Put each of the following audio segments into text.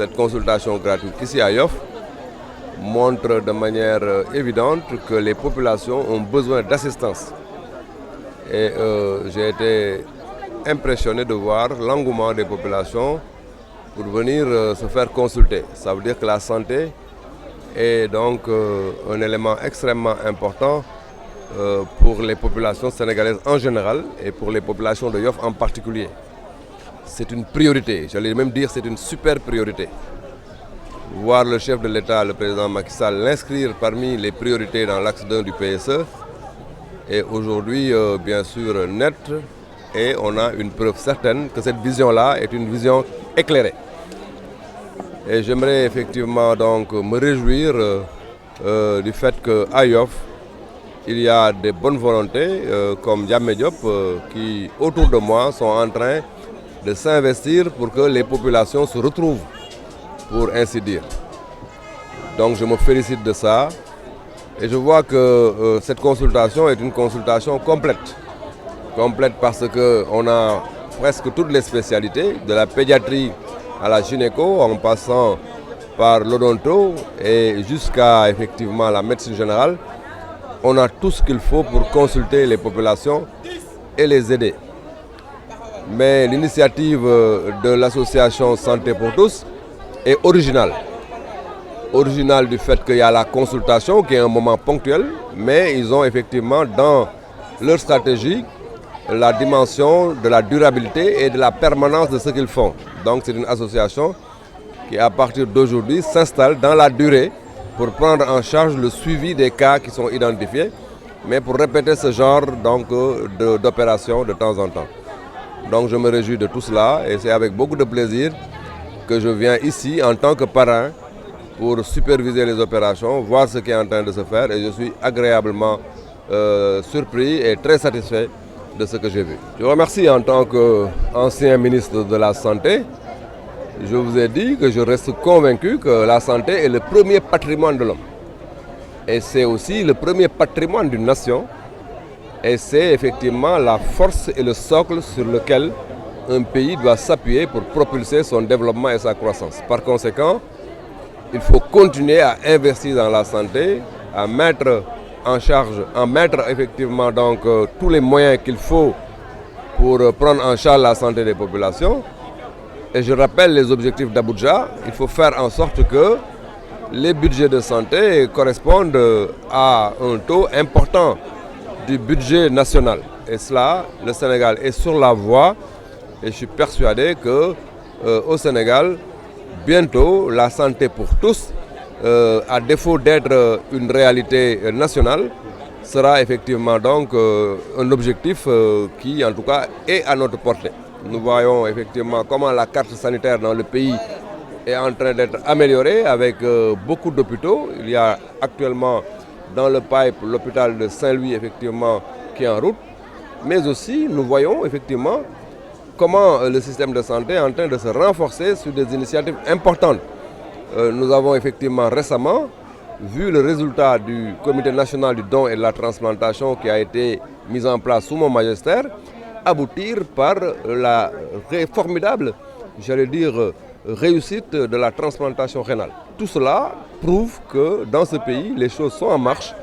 cette consultation gratuite ici à Yoff montre de manière évidente que les populations ont besoin d'assistance. Et j'ai été impressionné de voir l'engouement des populations pour venir se faire consulter. Ça veut dire que la santé est donc un élément extrêmement important pour les populations sénégalaises en général et pour les populations de Yoff en particulier. C'est une priorité, j'allais même dire c'est une super priorité. Voir le chef de l'État, le président Macky Sall, l'inscrire parmi les priorités dans l'axe 2 du PSE est aujourd'hui bien sûr nette et on a une preuve certaine que cette vision-là est une vision éclairée. Et j'aimerais effectivement donc me réjouir du fait qu'à Yoff, il y a des bonnes volontés comme Diamé Diop qui, autour de moi, sont en train de s'investir pour que les populations se retrouvent, pour ainsi dire. Donc je me félicite de ça et je vois que cette consultation est une consultation complète. Complète parce qu'on a presque toutes les spécialités, de la pédiatrie à la gynéco, en passant par l'odonto et jusqu'à effectivement la médecine générale. On a tout ce qu'il faut pour consulter les populations et les aider. Mais l'initiative de l'association Santé pour tous est originale. Originale du fait qu'il y a la consultation qui est un moment ponctuel, mais ils ont effectivement dans leur stratégie la dimension de la durabilité et de la permanence de ce qu'ils font. Donc c'est une association qui à partir d'aujourd'hui s'installe dans la durée pour prendre en charge le suivi des cas qui sont identifiés, mais pour répéter ce genre d'opérations de temps en temps. Donc je me réjouis de tout cela et c'est avec beaucoup de plaisir que je viens ici en tant que parrain pour superviser les opérations, voir ce qui est en train de se faire et je suis agréablement surpris et très satisfait de ce que j'ai vu. Je vous remercie en tant qu'ancien ministre de la Santé. Je vous ai dit que je reste convaincu que la santé est le premier patrimoine de l'homme. Et c'est aussi le premier patrimoine d'une nation. Et c'est effectivement la force et le socle sur lequel un pays doit s'appuyer pour propulser son développement et sa croissance. Par conséquent, il faut continuer à investir dans la santé, à mettre en charge, à mettre effectivement donc tous les moyens qu'il faut pour prendre en charge la santé des populations. Et je rappelle les objectifs d'Abuja, il faut faire en sorte que les budgets de santé correspondent à un taux important du budget national. Et cela, le Sénégal est sur la voie et je suis persuadé qu'au Sénégal, bientôt, la santé pour tous, à défaut d'être une réalité nationale, sera effectivement donc un objectif qui, en tout cas, est à notre portée. Nous voyons effectivement comment la carte sanitaire dans le pays est en train d'être améliorée avec beaucoup d'hôpitaux. Il y a actuellement dans le pipe l'hôpital de Saint-Louis effectivement qui est en route. Mais aussi nous voyons effectivement comment le système de santé est en train de se renforcer sur des initiatives importantes. Nous avons effectivement récemment vu le résultat du Comité national du don et de la transplantation qui a été mis en place sous mon magistère aboutir par la formidable, j'allais dire, réussite de la transplantation rénale. Tout cela prouve que dans ce pays, les choses sont en marche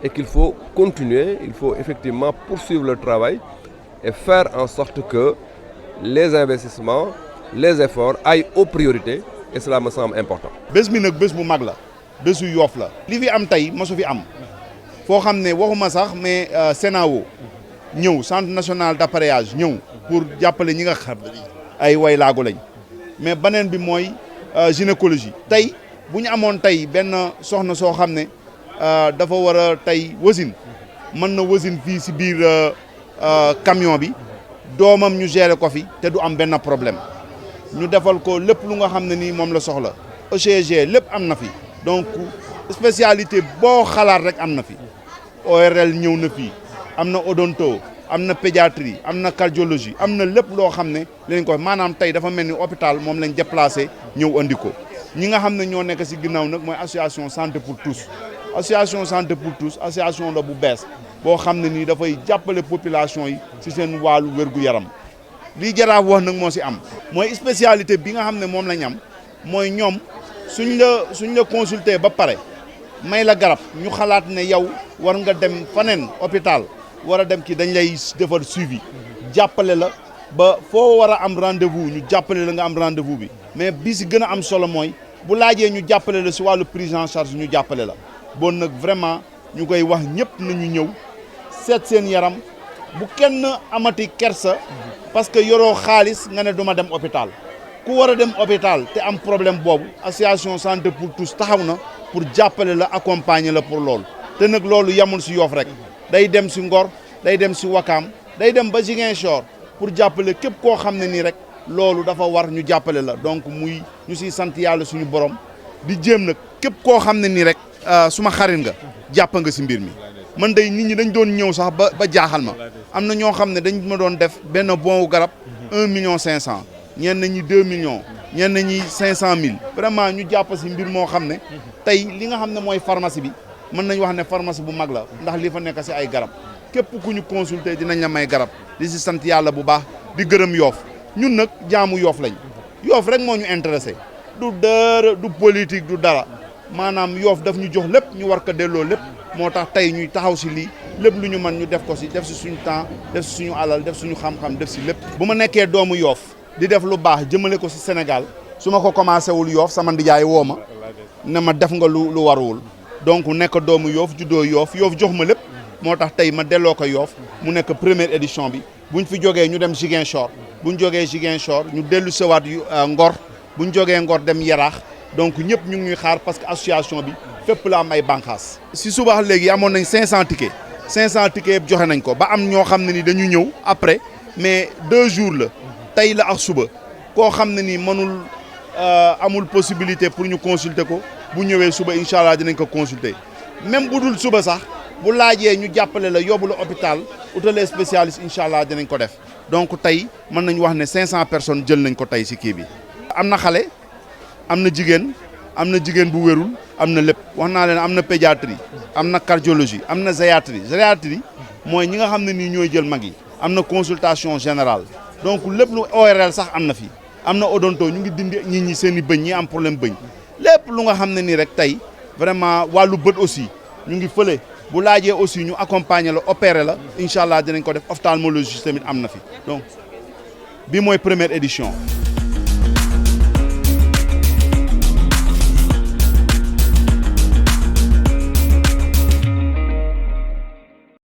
et qu'il faut continuer, il faut effectivement poursuivre le travail et faire en sorte que les investissements, les efforts aillent aux priorités et cela me semble important. bés mi nag bés bu mag la bésu Yoff la li fi am tey mosu fi am foo xam ne waxuma sax mais CNAO ñëw centre national d'appareillage ñëw pour jàppale ñi nga xam ay way laago lañ mais beneen bi mooy gynécologie tey bu ñu amoon tey benn soxna soo xam ne dafa war a tey wasin mën na wasin fii si biir camion bi doomam ñu gérer ko fi te du am benn problème ñu defal ko lépp lu nga xam ne nii moom la soxla ECG lépp am na fi donc spécialité boo xalaat rek am na fi ORL ñëw na fii am na odonto am na pédiatrie am na cardiologie am na lépp loo xam ne leen ko maanaam tey dafa mel ni hôpital moom lañ déplacé ñëw andi ko ñi nga xam ne ñoo nekk si ginnaaw nag mooy association santé pour tous association santé pour tous association la bu bees boo xam ne nii dafay jàppale population yi si seen wàllu wér-gu-yaram lii jaraaf wax nag moo si am mooy spécialité bi nga xam ne moom lañ am mooy ñoom suñ la consulter ba pare may la garab ñu xalaat ne yow war nga dem faneen hôpital war a dem ki dañ lay defar suivi jàppale la ba foo war a am rendez-vous ñu jàppale la nga am rendez-vous bi mais bi si gën a am solo mooy bu laajee ñu jàppale la si wàllu prise en charge ñu jàppale la bon nag vraiment ñu koy wax ñëpp nañu ñëw seet seen yaram bu kenn amati kersa parce que yoroo xaalis nga ne duma dem hôpital ku war a dem hôpital te am problème boobu association santé pour tous taxaw na pour jàppale la accompagner la pour loolu te nag loolu yamul si Yoff rek day dem si Ngor day dem si Wakaam day dem ba Ziguinchor pour jàppale képp koo xam ne nii rek loolu dafa war ñu jàppale la donc muy ñu siy sant yàlla suñu borom di jéem nag képp koo xam ne nii rek suma xarit nga jàpp nga si mbir mi man day nit ñi dañ doon ñëw sax ba jaaxal ma am na ñoo xam ne dañ ma doon def benn bon garab 1,5 million ñenn ñi 2 millions ñenn ñi 500 000 vraiment ñu jàpp si mbir moo xam ne tey li nga xam ne mooy pharmacie bi mën nañ wax ne pharmacie bu mag la ndax li fa nekk si ay garab képp ku ñu consulter dinañ la may garab di si sant yàlla bu baax di gërëm Yoff ñun nag jaamu Yoff lañ Yoff rek moo ñu intéressé du dara du politique du dara maanaam Yoff daf ñu jox lépp ñu war ko delloo lépp moo tax tey ñuy taxaw si lii lépp lu ñu mën ñu def ko si def si suñu temps def si suñu alal def suñu xam-xam def si lépp. bu ma nekkee doomu Yoff di def lu baax jëmale ko si Sénégal su ma ko commencé wul Yoff sama ndijaay woo ma ne ma def nga lu warul donc nekk doomu Yoff juddoo Yoff Yoff jox ma lépp moo tax tey ma delloo ko Yoff mu nekk première édition bi buñ fi jógee ñu dem Ziguinchor buñ jógee Ziguinchor ñu dellu sewaat Ngor buñ jógee Ngor dem Yaraax donc ñëpp ñu ngi ñuy xaar parce que association bi fépp la am ay bànqaas. si suba léegi amoon nañ 500 tickets 500 tickets yëpp joxe nañ ko ba am ñoo xam ne ni dañu ñëw après mais 2 jours la tey la ak suba koo xam ne ni mënul amul possibilité pour ñu consulter ko bu ñëwee suba incha allah dinañ ko consulter même bu dul suba sax bu laajee ñu jàppale la yóbbu la hôpital utalee spécialiste incha allah dinañ ko def donc tey mën nañu wax ne 500 personnes jël nañ ko tey si kii bi. am na xale am na jigéen bu wérul am na lépp wax naa leen am na pédiatrie am na cardiologie am na gériatrie mooy ñi nga xam ne nii ñooy jël mag yi am na consultation générale donc lépp lu ORL sax am na fi am na odonto ñu ngi dindi nit ñi seen i bëñ ñi am problème bëñ lépp lu nga xam ne nii rek tey vraiment wàllu bët aussi ñu ngi fële bu laajee aussi ñu accompagner la opérer la incha allah dinañ ko def ophtalmologie tamit am na fi donc bi mooy première édition.